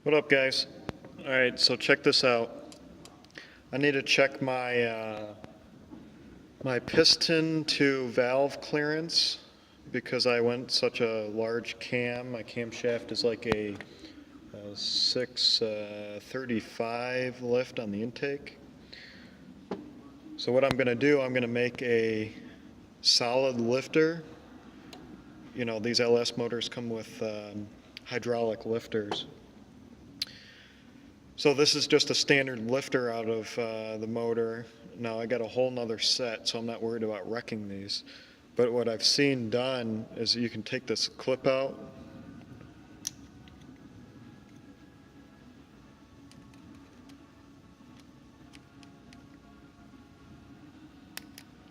What up, guys? All right, so check this out. I need to check my piston to valve clearance because I went such a large cam. My camshaft is like a 635 lift on the intake. So what I'm going to do, I'm going to make a solid lifter. You know, these LS motors come with hydraulic lifters. So this is just a standard lifter out of the motor. Now I got a whole nother set, so I'm not worried about wrecking these. But what I've seen done is you can take this clip out.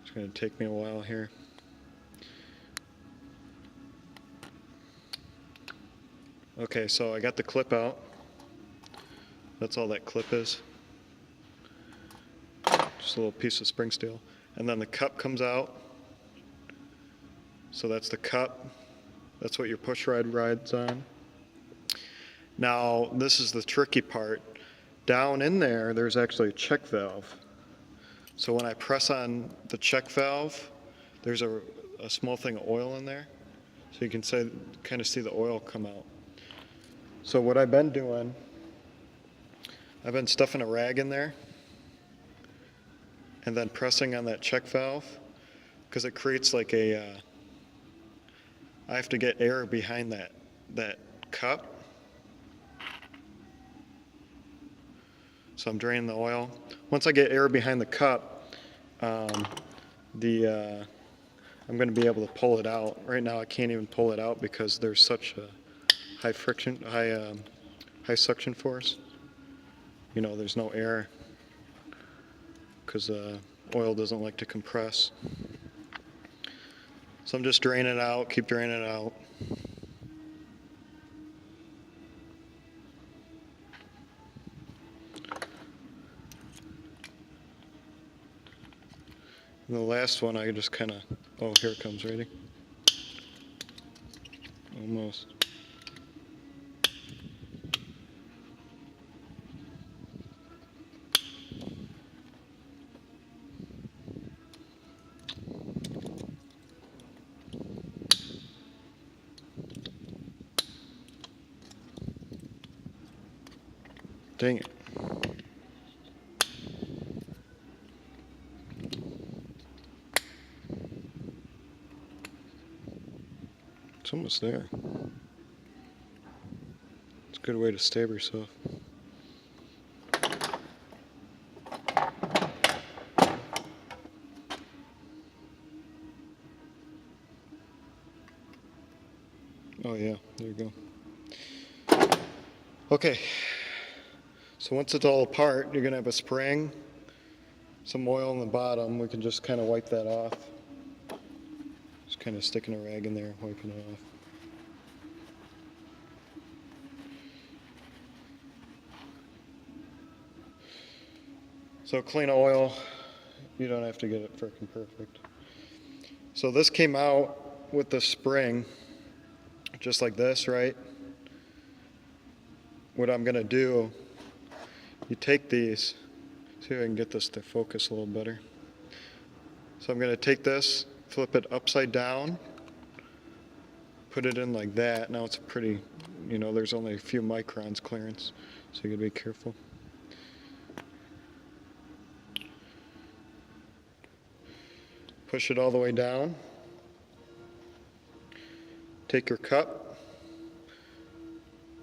It's going to take me a while here. Okay, so I got the clip out. That's all that clip is. Just a little piece of spring steel. And then the cup comes out. So that's the cup. That's what your push rod rides on. Now, this is the tricky part. Down in there, there's actually a check valve. So when I press on the check valve, there's a small thing of oil in there. So you can kind of see the oil come out. So what I've been doing, I've been stuffing a rag in there and then pressing on that check valve because it creates like I have to get air behind that cup. So I'm draining the oil. Once I get air behind the cup, I'm going to be able to pull it out. Right now I can't even pull it out because there's such a high friction, high suction force. You know, there's no air because oil doesn't like to compress. So I'm just draining it out, keep draining it out. And the last one I just kind of, oh, here it comes, ready? Almost. Dang it. It's almost there. It's a good way to stab yourself. Oh yeah, there you go. Okay. So once it's all apart, you're going to have a spring, some oil on the bottom. We can just kind of wipe that off. Just kind of sticking a rag in there, wiping it off. So clean oil, you don't have to get it frickin' perfect. So this came out with the spring, just like this, right? What I'm going to do, you take these, see if I can get this to focus a little better. So I'm going to take this, flip it upside down, put it in like that. Now it's pretty, you know, there's only a few microns clearance, so you got to be careful. Push it all the way down. Take your cup,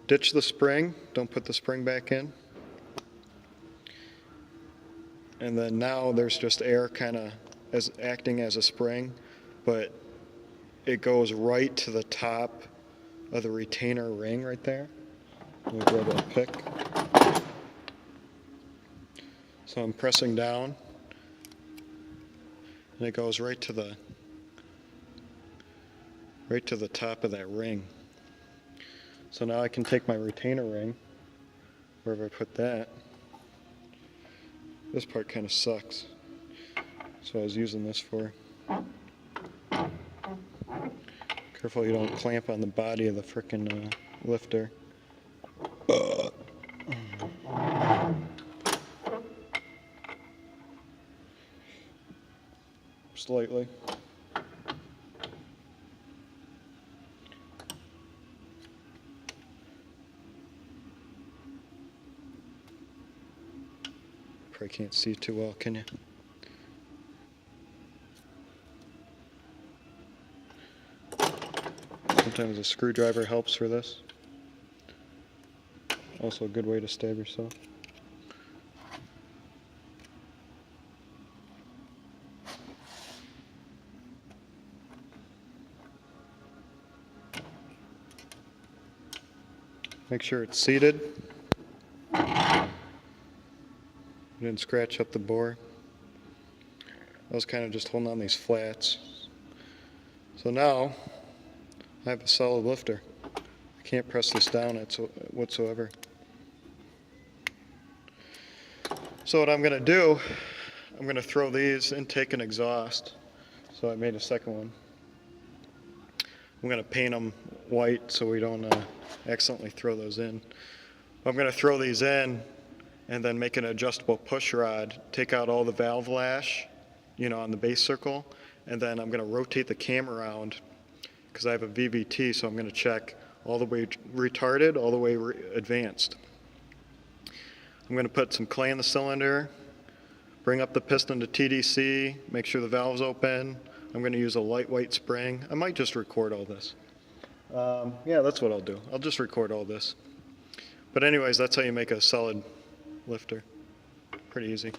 ditch the spring, don't put the spring back in. And then now there's just air kind of acting as a spring, but it goes right to the top of the retainer ring right there. Let me grab a pick. So I'm pressing down, and it goes right to the top of that ring. So now I can take my retainer ring, wherever I put that. This part kind of sucks, so I was using this for. Careful you don't clamp on the body of the frickin' lifter. just lightly. Probably can't see too well, can you? Sometimes a screwdriver helps for this. Also a good way to stab yourself. Make sure it's seated. Didn't scratch up the bore. I was kind of just holding on these flats. So now I have a solid lifter. I can't press this down whatsoever. So what I'm going to do, I'm going to throw these intake and exhaust. So I made a second one. I'm going to paint them white so we don't accidentally throw those in. I'm going to throw these in and then make an adjustable push rod, take out all the valve lash, on the base circle, and then I'm going to rotate the cam around because I have a VVT, so I'm going to check all the way retarded, all the way advanced. I'm going to put some clay in the cylinder, bring up the piston to TDC, make sure the valve's open. I'm going to use a lightweight spring. I might just record all this. Yeah, that's what I'll do. I'll just record all this. But anyways, that's how you make a solid lifter. Pretty easy.